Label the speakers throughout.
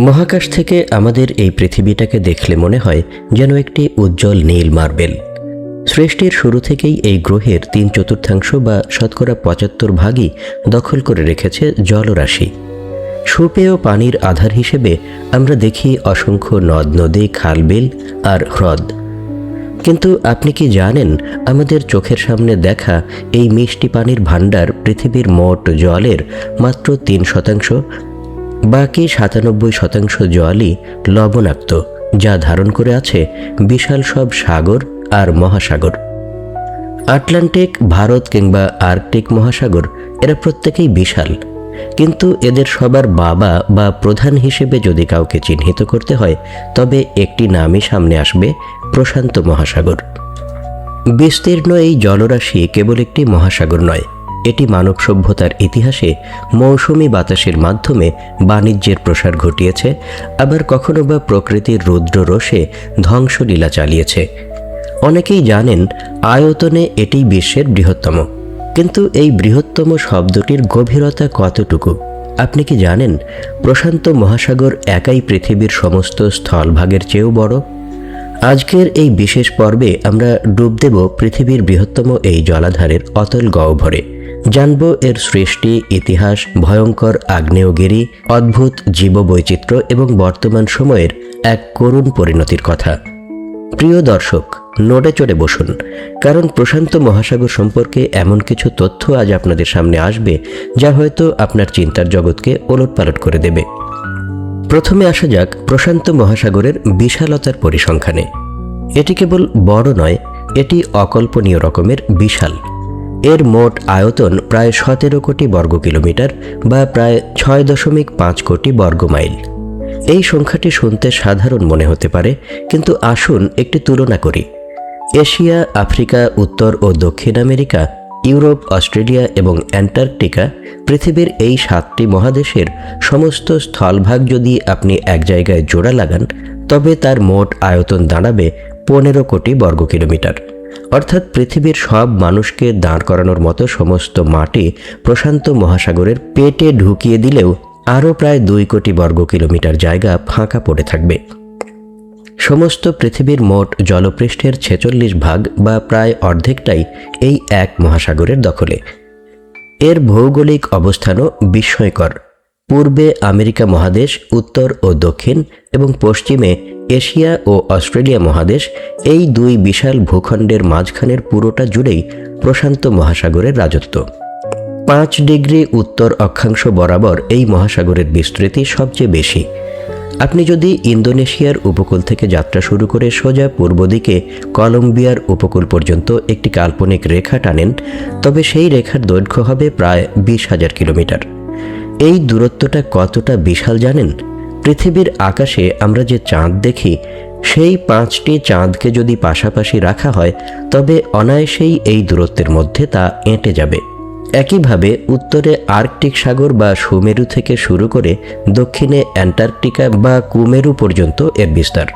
Speaker 1: মহাকাশ থেকে আমাদের এই পৃথিবীটাকে দেখলে মনে হয় যেন একটি উজ্জ্বল নীল মার্বেল। সৃষ্টির শুরু থেকেই এই গ্রহের 3/4 বা শতকরা 75 ভাগই দখল করে রেখেছে জলরাশি। সুপেয় পানির আধার হিসেবে আমরা দেখি অসংখ্য নদ নদী, খালবিল আর হ্রদ। কিন্তু আপনি কি জানেন, আমাদের চোখের সামনে দেখা এই মিষ্টি পানির ভাণ্ডার পৃথিবীর মোট জলের মাত্র 3%। বাকি 97% জলই লবণাক্ত, যা ধারণ করে আছে বিশাল সব সাগর আর মহাসাগর। আটলান্টিক, ভারত কিংবা আর্কটিক মহাসাগর এরা প্রত্যেকেই বিশাল, কিন্তু এদের সবার বাবা বা প্রধান হিসেবে যদি কাউকে চিহ্নিত করতে হয় তবে একটি নামই সামনে আসবে, প্রশান্ত মহাসাগর। বিস্তীর্ণ এই জলরাশি কেবল একটি মহাসাগর নয়, এটি মানব সভ্যতার ইতিহাসে মৌসুমি বাতাসের মাধ্যমে বাণিজ্যের প্রসার ঘটিয়েছে, আবার কখনো বা প্রকৃতির রুদ্র রোষে ধ্বংসলীলা চালিয়েছে। অনেকেই জানেন আয়তনে এটি বিশ্বের বৃহত্তম, কিন্তু এই বৃহত্তম শব্দটির গভীরতা কতটুকু আপনি কি জানেন? প্রশান্ত মহাসাগর একাই পৃথিবীর সমস্ত স্থলভাগের চেয়েও বড়। আজকের এই বিশেষ পর্বে আমরা ডুব দেব পৃথিবীর বৃহত্তম এই জলাধারের অতল গহ্বরে। জানব এর সৃষ্টি, ইতিহাস, ভয়ঙ্কর আগ্নেয়গিরি, অদ্ভুত জীববৈচিত্র্য এবং বর্তমান সময়ের এক করুণ পরিণতির কথা। প্রিয় দর্শক, নড়ে চড়ে বসুন, কারণ প্রশান্ত মহাসাগর সম্পর্কে এমন কিছু তথ্য আজ আপনাদের সামনে আসবে যা হয়তো আপনার চিন্তার জগৎকে ওলটপালট করে দেবে। প্রথমে আসা যাক প্রশান্ত মহাসাগরের বিশালতার পরিসংখ্যানে। এটি কেবল বড় নয়, এটি অকল্পনীয় রকমের বিশাল। এর মোট আয়তন প্রায় 17 কোটি বর্গ কিলোমিটার বা প্রায় 6.5 কোটি বর্গ মাইল। এই সংখ্যাটি শুনতে সাধারণ মনে হতে পারে, কিন্তু আসুন একটি তুলনা করি। এশিয়া, আফ্রিকা, উত্তর ও দক্ষিণ আমেরিকা, ইউরোপ, অস্ট্রেলিয়া এবং অ্যান্টার্কটিকা, পৃথিবীর এই 7টি মহাদেশের সমস্ত স্থলভাগ যদি আপনি এক জায়গায় জোড়া লাগান তবে তার মোট আয়তন দাঁড়াবে 15 কোটি বর্গ কিলোমিটার। অর্থাৎ পৃথিবীর সব মানুষকে দাঁড় করানোর মতো সমস্ত মাটি প্রশান্ত মহাসাগরের পেটে ঢুকিয়ে দিলেও আরও প্রায় 2 কোটি বর্গ কিলোমিটার জায়গা ফাঁকা পড়ে থাকবে। সমস্ত পৃথিবীর মোট জলপৃষ্ঠের 46 ভাগ বা প্রায় অর্ধেকটাই এই এক মহাসাগরের দখলে। এর ভৌগোলিক অবস্থানও বিস্ময়কর। পূর্বে আমেরিকা মহাদেশ, উত্তর ও দক্ষিণ এবং পশ্চিমে এশিয়া ও অস্ট্রেলিয়া মহাদেশ, এই দুই বিশাল ভূখণ্ডের মাঝখানের পুরোটা জুড়েই প্রশান্ত মহাসাগরের রাজত্ব। 5 ডিগ্রি উত্তর অক্ষাংশ বরাবর এই মহাসাগরের বিস্তৃতি সবচেয়ে বেশি। আপনি যদি ইন্দোনেশিয়ার উপকূল থেকে যাত্রা শুরু করে সোজা পূর্ব দিকে কলম্বিয়ার উপকূল পর্যন্ত একটি কাল্পনিক রেখা টানেন, তবে সেই রেখার দৈর্ঘ্য হবে প্রায় 20,000 কিলোমিটার। এই দূরত্বটা কতটা বিশাল জানেন? পৃথিবীর আকাশে আমরা যে চাঁদ দেখি, সেই 5টি চাঁদকে যদি পাশাপাশি রাখা হয় তবে অনায়াসেই এই দূরত্বের মধ্যে তা এঁটে যাবে। একইভাবে উত্তরে আর্কটিক সাগর বা সুমেরু থেকে শুরু করে দক্ষিণে অ্যান্টার্কটিকা বা কুমেরু পর্যন্ত এর বিস্তার।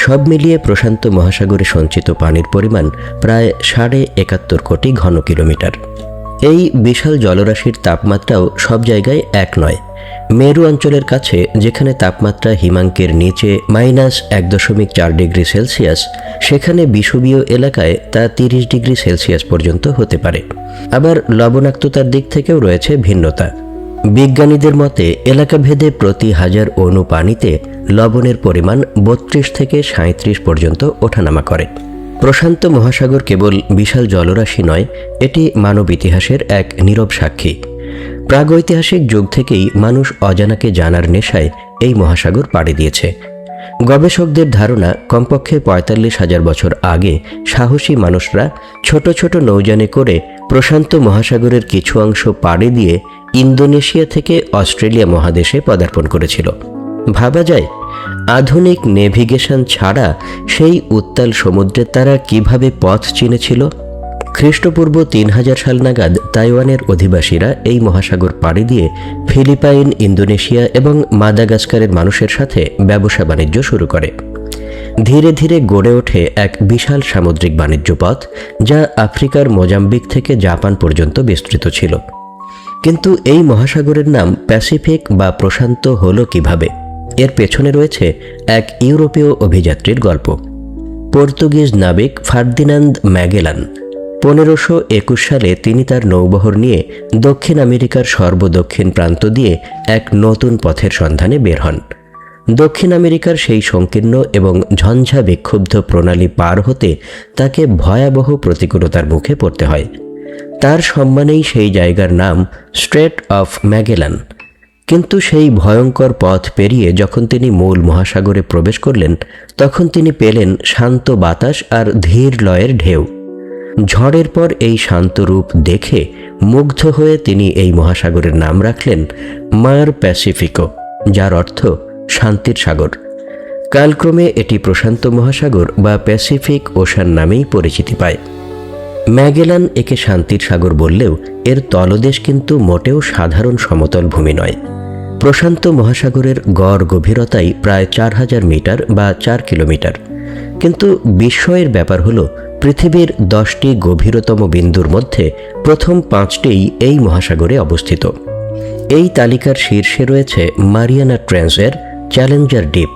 Speaker 1: সব মিলিয়ে প্রশান্ত মহাসাগরে সঞ্চিত পানির পরিমাণ প্রায় 71.5 কোটি ঘন কিলোমিটার। এই বিশাল জলরাশির তাপমাত্রাও সব জায়গায় এক নয়। মেরু অঞ্চলের কাছে, যেখানে তাপমাত্রা হিমাঙ্কের নিচে -1.4 ডিগ্রি সেলসিয়াস, সেখানে বিষুবীয় এলাকায় তা 30 ডিগ্রি সেলসিয়াস পর্যন্ত হতে পারে। আবার লবণাক্ততার দিক থেকেও রয়েছে ভিন্নতা। বিজ্ঞানীদের মতে এলাকাভেদে প্রতি 1000 অণু পানিতে লবণের পরিমাণ 32 থেকে 37 পর্যন্ত ওঠানামা করে। প্রশান্ত মহাসাগর কেবল বিশাল জলরাশি নয়, এটি মানব ইতিহাসের এক নীরব সাক্ষী। প্রাগৈতিহাসিক যুগ থেকেই মানুষ অজানাকে জানার নেশায় এই মহাসাগর পাড়ি দিয়েছে। গবেষকদের ধারণা, কমপক্ষে 45,000 বছর আগে সাহসী মানুষরা ছোট ছোট নৌযানে করে প্রশান্ত মহাসাগরের কিছু অংশ পাড়ি দিয়ে ইন্দোনেশিয়া থেকে অস্ট্রেলিয়া মহাদেশে পদার্পণ করেছিল। ভাবা যায়, আধুনিক নেভিগেশন ছাড়া সেই উত্তাল সমুদ্রে তারা কিভাবে পথ চিনেছিল। খ্রিস্টপূর্ব 3000 সাল নাগাদ তাইওয়ানের অধিবাসীরা এই মহাসাগর পাড়ি দিয়ে ফিলিপাইন, ইন্দোনেশিয়া এবং মাদাগাস্কারের মানুষের সাথে ব্যবসা বাণিজ্য শুরু করে। ধীরে ধীরে গড়ে ওঠে এক বিশাল সামুদ্রিক বাণিজ্য পথ, যা আফ্রিকার মোজাম্বিক থেকে জাপান পর্যন্ত বিস্তৃত ছিল। কিন্তু এই মহাসাগরের নাম প্যাসিফিক বা প্রশান্ত হলো কিভাবে? এর পেছনে রয়েছে এক ইউরোপীয় অভিযাত্রীর গল্প। পর্তুগিজ নাবিক ফার্দিনান্দ ম্যাগেলান 1521 সালে তিনি তার নৌবহর নিয়ে দক্ষিণ আমেরিকার সর্বদক্ষিণ প্রান্ত দিয়ে এক নতুন পথের সন্ধানে বের হন। দক্ষিণ আমেরিকার সেই সংকীর্ণ এবং ঝঞ্ঝা বিক্ষুব্ধ প্রণালী পার হতে তাকে ভয়াবহ প্রতিকূলতার মুখে পড়তে হয়। তার সম্মানেই সেই জায়গার নাম স্ট্রেট অফ ম্যাগেলান। কিন্তু সেই ভয়ঙ্কর পথ পেরিয়ে যখন তিনি মূল মহাসাগরে প্রবেশ করলেন, তখন তিনি পেলেন শান্ত বাতাস আর ধীর লয়ের ঢেউ। ঝড়ের পর এই শান্ত রূপ দেখে মুগ্ধ হয়ে তিনি এই মহাসাগরের নাম রাখলেন মার প্যাসিফিকো, যার অর্থ শান্তির সাগর। কালক্রমে এটি প্রশান্ত মহাসাগর বা প্যাসিফিক ওশান নামেই পরিচিতি পায়। ম্যাগেলান একে শান্তির সাগর বললেও এর তলদেশ কিন্তু মোটেও সাধারণ সমতল ভূমি নয়। প্রশান্ত মহাসাগরের গড় গভীরতাই প্রায় 4000 মিটার বা 4 কিলোমিটার। কিন্তু বিস্ময়ের ব্যাপার হলো, পৃথিবীর 10টি গভীরতম বিন্দুর মধ্যে প্রথম 5টিই এই মহাসাগরে অবস্থিত। এই তালিকার শীর্ষে রয়েছে মারিয়ানা ট্রেঞ্চের চ্যালেঞ্জার ডিপ।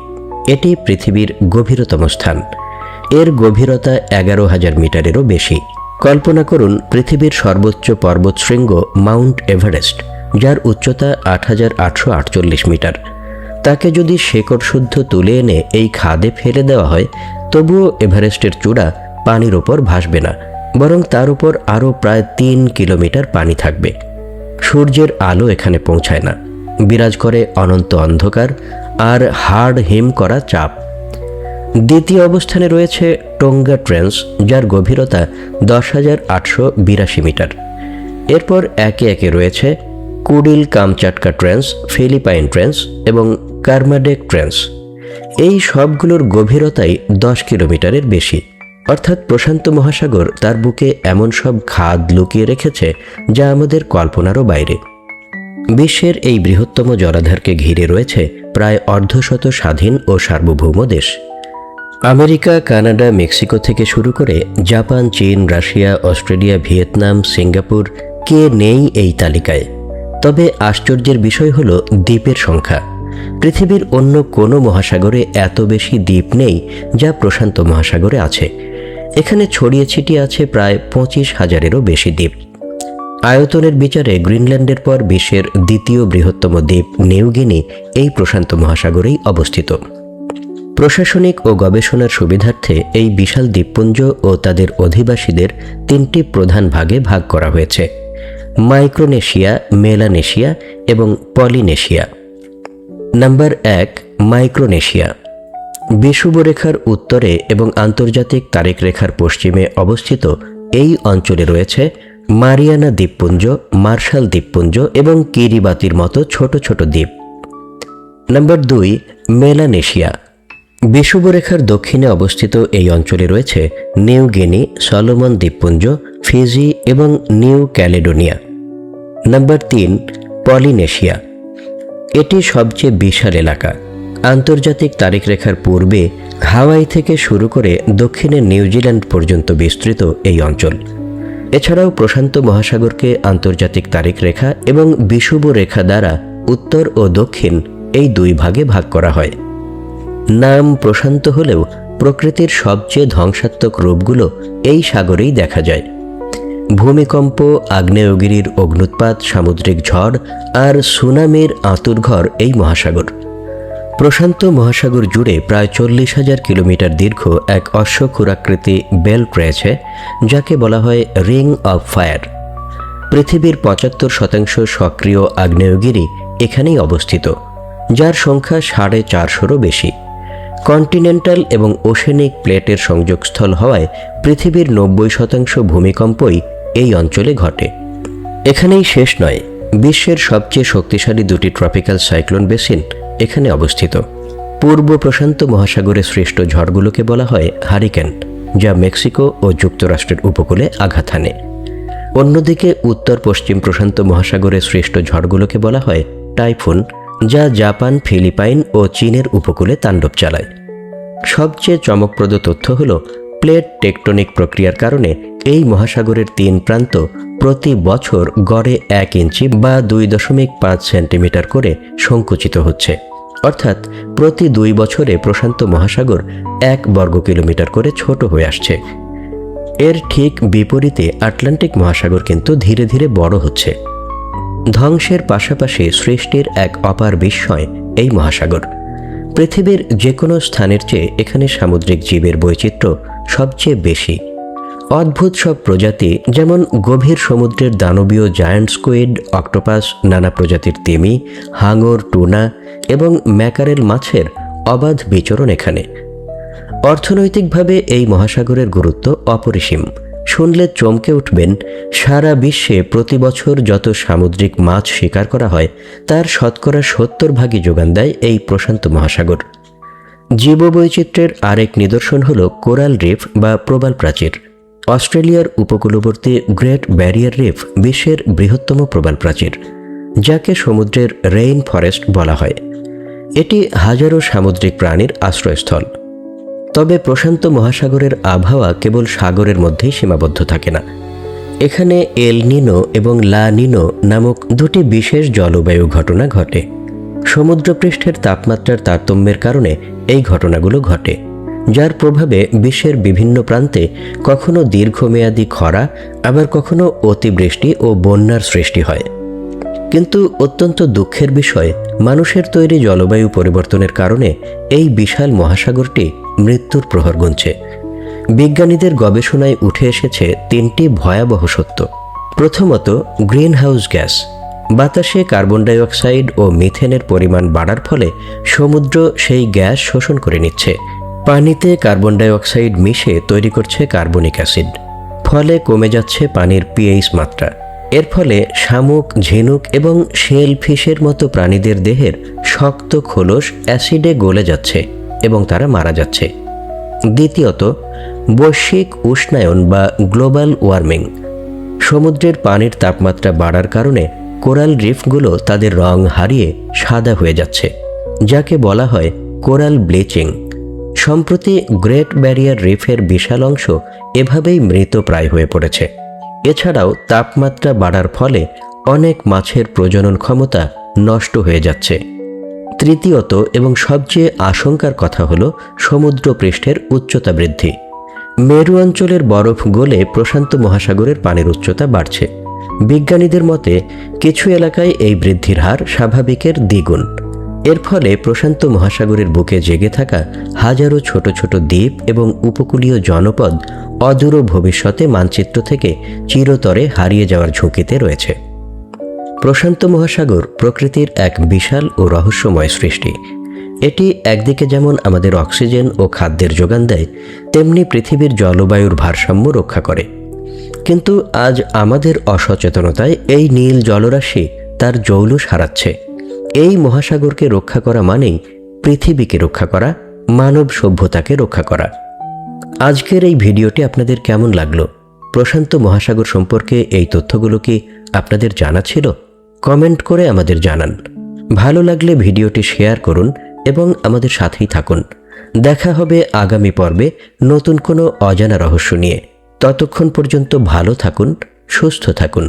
Speaker 1: এটি পৃথিবীর গভীরতম স্থান। এর গভীরতা 11,000 মিটারেরও বেশি। কল্পনা করুন পৃথিবীর সর্বোচ্চ পর্বতশৃঙ্গ মাউন্ট এভারেস্ট, যার উচ্চতা 8,848 মিটার। তাকে যদি শেকড় শুদ্ধ তুলে এনে এই খাদে ফেলে দেওয়া হয়, তবুও এভারেস্টের চূড়া পানির ওপর ভাসবে না, বরং তার উপর আরও প্রায় 3 কিলোমিটার পানি থাকবে। সূর্যের আলো এখানে পৌঁছায় না। বিরাজ করে অনন্ত অন্ধকার আর হাড় হিম করা চাপ। দ্বিতীয় অবস্থানে রয়েছে টোঙ্গা ট্রেঞ্চ, যার গভীরতা 10,882 মিটার। এরপর একে একে রয়েছে কুডিল কামচাটকা ট্রেঞ্চ, ফিলিপাইন ট্রেঞ্চ এবং কার্মাডেক ট্রেঞ্চ। এই সবগুলোর গভীরতাই 10 কিলোমিটারের বেশি। অর্থাৎ প্রশান্ত মহাসাগর তার বুকে এমন সব খাদ লুকিয়ে রেখেছে যা আমাদের কল্পনারও বাইরে। বিশ্বের এই বৃহত্তম জলাধারকে ঘিরে রয়েছে প্রায় অর্ধশত স্বাধীন ও সার্বভৌম দেশ। আমেরিকা, কানাডা, মেক্সিকো থেকে শুরু করে জাপান, চীন, রাশিয়া, অস্ট্রেলিয়া, ভিয়েতনাম, সিঙ্গাপুর, কে নেই এই তালিকায়। তবে আশ্চর্যের বিষয় হলো দ্বীপের সংখ্যা। পৃথিবীর অন্য কোনো মহাসাগরে এত বেশি দ্বীপ নেই যা প্রশান্ত মহাসাগরে আছে। এখানে ছড়িয়ে ছিটিয়ে আছে প্রায় 25,000-এরও বেশি দ্বীপ। আয়তনের বিচারে গ্রিনল্যান্ডের পর বিশ্বের দ্বিতীয় বৃহত্তম দ্বীপ নিউ গিনি এই প্রশান্ত মহাসাগরেই অবস্থিত। প্রশাসনিক ও গবেষণার সুবিধার্থে এই বিশাল দ্বীপপুঞ্জ ও তাদের অধিবাসীদের 3টি প্রধান ভাগে ভাগ করা হয়েছে: মাইক্রোনেশিয়া, মেলানেশিয়া এবং পলিনেশিয়া। Number 1, Micronesia. বিষুবরেখার উত্তরে এবং আন্তর্জাতিক তারিখরেখার পশ্চিমে অবস্থিত এই অঞ্চলে রয়েছে মারিয়ানা দ্বীপপুঞ্জ, মার্শাল দ্বীপপুঞ্জ এবং কিরিবাতির মতো ছোট ছোট দ্বীপ। Number 2, Melanesia. বিষুবরেখার দক্ষিণে অবস্থিত এই অঞ্চলে রয়েছে নিউ গিনি, সলোমন দ্বীপপুঞ্জ, ফিজি এবং নিউ ক্যালেডোনিয়া। Number 3, Polynesia. এটি সবচেয়ে বিশাল এলাকা। আন্তর্জাতিক তারিখরেখার পূর্বে হাওয়াই থেকে শুরু করে দক্ষিণে নিউজিল্যান্ড পর্যন্ত বিস্তৃত এই অঞ্চল। এছাড়াও প্রশান্ত মহাসাগরকে আন্তর্জাতিক তারিখরেখা এবং বিষুবরেখা দ্বারা উত্তর ও দক্ষিণ এই 2 ভাগে ভাগ করা হয়। নাম প্রশান্ত হলেও প্রকৃতির সবচেয়ে ধ্বংসাত্মক রূপগুলো এই সাগরেই দেখা যায়। ভূমিকম্প, আগ্নেয়গিরির অগ্নুৎপাত, সামুদ্রিক ঝড় আর সুনামির আঁতুড়ঘর এই মহাসাগর। প্রশান্ত মহাসাগর জুড়ে প্রায় 40,000 কিলোমিটার দীর্ঘ এক অশ্বক্ষুরাকৃতি বেল্ট রয়েছে, যাকে বলা হয় রিং অফ ফায়ার। পৃথিবীর 75% সক্রিয় আগ্নেয়গিরি এখানেই অবস্থিত, যার সংখ্যা 450-রও বেশি। কন্টিনেন্টাল এবং ওশেনিক প্লেটের সংযোগস্থল হওয়ায় পৃথিবীর 90% ভূমিকম্পই এই অঞ্চলে ঘটে। এখানেই শেষ নয়, বিশ্বের সবচেয়ে শক্তিশালী 2টি ট্রপিক্যাল সাইক্লোন বেসিন এখানে অবস্থিত। পূর্ব প্রশান্ত মহাসাগরে সৃষ্ট ঝড়গুলোকে বলা হয় হারিকেন, যা মেক্সিকো ও যুক্তরাষ্ট্রের উপকূলে আঘাত হানে। অন্যদিকে উত্তর পশ্চিম প্রশান্ত মহাসাগরে সৃষ্ট ঝড়গুলোকে বলা হয় টাইফুন, যা জাপান, ফিলিপাইন ও চীনের উপকূলে তাণ্ডব চালায়। সবচেয়ে চমকপ্রদ তথ্য হল, প্লেট টেকটনিক প্রক্রিয়ার কারণে এই মহাসাগরের 3 প্রান্ত প্রতি বছর গড়ে 1 ইঞ্চি বা 2.5 সেন্টিমিটার করে সংকুচিত হচ্ছে। অর্থাৎ প্রতি 2 বছরে প্রশান্ত মহাসাগর 1 বর্গ কিলোমিটার করে ছোট হয়ে আসছে। এর ঠিক বিপরীতে আটলান্টিক মহাসাগর কিন্তু ধীরে ধীরে বড় হচ্ছে। ধ্বংসের পাশাপাশি সৃষ্টির এক অপার বিস্ময় এই মহাসাগর। পৃথিবীর যে কোনো স্থানের চেয়ে এখানে সামুদ্রিক জীবের বৈচিত্র্য সবচেয়ে বেশি। অদ্ভুত সব প্রজাতি, যেমন গভীর সমুদ্রের দানবীয় জায়ান্ট স্কুইড, অক্টোপাস, নানা প্রজাতির তিমি, হাঙর, টুনা এবং ম্যাকারেল মাছের অবাধ বিচরণ এখানে। অর্থনৈতিকভাবে এই মহাসাগরের গুরুত্ব অপরিসীম। শুনলে চমকে উঠবেন, সারা বিশ্বে প্রতি বছর যত সামুদ্রিক মাছ শিকার করা হয় তার শতকরা 70% যোগান দেয় এই প্রশান্ত মহাসাগর। জীববৈচিত্র্যের আরেক নিদর্শন হল কোরাল রিফ বা প্রবাল প্রাচীর। অস্ট্রেলিয়ার উপকূলবর্তী গ্রেট ব্যারিয়ার রিফ বিশ্বের বৃহত্তম প্রবাল প্রাচীর, যাকে সমুদ্রের রেইন ফরেস্ট বলা হয়। এটি হাজারো সামুদ্রিক প্রাণীর আশ্রয়স্থল। তবে প্রশান্ত মহাসাগরের আবহাওয়া কেবল সাগরের মধ্যেই সীমাবদ্ধ থাকে না। এখানে এল নিনো এবং লা নিনো নামক দুটি বিশেষ জলবায়ু ঘটনা ঘটে। সমুদ্রপৃষ্ঠের তাপমাত্রার তারতম্যের কারণে এই ঘটনাগুলো ঘটে, যার প্রভাবে বিশ্বের বিভিন্ন প্রান্তে কখনো দীর্ঘমেয়াদী খরা, আবার কখনো অতিবৃষ্টি ও বন্যার সৃষ্টি হয়। কিন্তু অত্যন্ত দুঃখের বিষয়, মানুষের তৈরি জলবায়ু পরিবর্তনের কারণে এই বিশাল মহাসাগরটি মৃত্যুর প্রহর গুনছে। বিজ্ঞানীদের গবেষণায় উঠে এসেছে 3টি ভয়াবহ সত্য। প্রথমত, গ্রিন হাউস গ্যাস। বাতাসে কার্বন ডাই অক্সাইড ও মিথেনের পরিমাণ বাড়ার ফলে সমুদ্র সেই গ্যাস শোষণ করে নিচ্ছে। পানিতে কার্বন ডাই অক্সাইড মিশে তৈরি করছে কার্বনিক অ্যাসিড। ফলে কমে যাচ্ছে পানির পিএইচ মাত্রা। এর ফলে শামুক, ঝিনুক এবং শেল ফিশের মতো প্রাণীদের দেহের শক্ত খোলস অ্যাসিডে গলে যাচ্ছে এবং তারা মারা যাচ্ছে। দ্বিতীয়ত, বৈশ্বিক উষ্ণায়ন বা গ্লোবাল ওয়ার্মিং। সমুদ্রের পানির তাপমাত্রা বাড়ার কারণে কোরাল রিফগুলো তাদের রং হারিয়ে সাদা হয়ে যাচ্ছে, যাকে বলা হয় কোরাল ব্লিচিং। সম্প্রতি গ্রেট ব্যারিয়ার রিফের বিশাল অংশ এভাবেই মৃতপ্রায় হয়ে পড়েছে। এছাড়াও তাপমাত্রা বাড়ার ফলে অনেক মাছের প্রজনন ক্ষমতা নষ্ট হয়ে যাচ্ছে। তৃতীয়ত এবং সবচেয়ে আশঙ্কার কথা হল সমুদ্রপৃষ্ঠের উচ্চতা বৃদ্ধি। মেরু অঞ্চলের বরফ গলে প্রশান্ত মহাসাগরের পানির উচ্চতা বাড়ছে। বিজ্ঞানীদের মতে কিছু এলাকায় এই বৃদ্ধির হার স্বাভাবিকের দ্বিগুণ। এর ফলে প্রশান্ত মহাসাগরের বুকে জেগে থাকা হাজারো ছোট ছোট দ্বীপ এবং উপকূলীয় জনপদ অদূর ভবিষ্যতে মানচিত্র থেকে চিরতরে হারিয়ে যাওয়ার ঝুঁকিতে রয়েছে। প্রশান্ত মহাসাগর প্রকৃতির এক বিশাল ও রহস্যময় সৃষ্টি। এটি একদিকে যেমন আমাদের অক্সিজেন ও খাদ্যের যোগান দেয়, তেমনি পৃথিবীর জলবায়ুর ভারসাম্য রক্ষা করে। কিন্তু আজ আমাদের অসচেতনতায় এই নীল জলরাশি তার জৌলুস হারাচ্ছে। এই মহাসাগরকে রক্ষা করা মানেই পৃথিবীকে রক্ষা করা, মানব সভ্যতাকে রক্ষা করা। আজকের এই ভিডিওটি আপনাদের কেমন লাগলো? প্রশান্ত মহাসাগর সম্পর্কে এই তথ্যগুলো কি আপনাদের জানা ছিল? কমেন্ট করে আমাদের জানান। ভালো লাগলে ভিডিওটি শেয়ার করুন এবং আমাদের সাথেই থাকুন। দেখা হবে আগামী পর্বে নতুন কোনো অজানা রহস্য নিয়ে। ততক্ষণ পর্যন্ত ভালো থাকুন, সুস্থ থাকুন।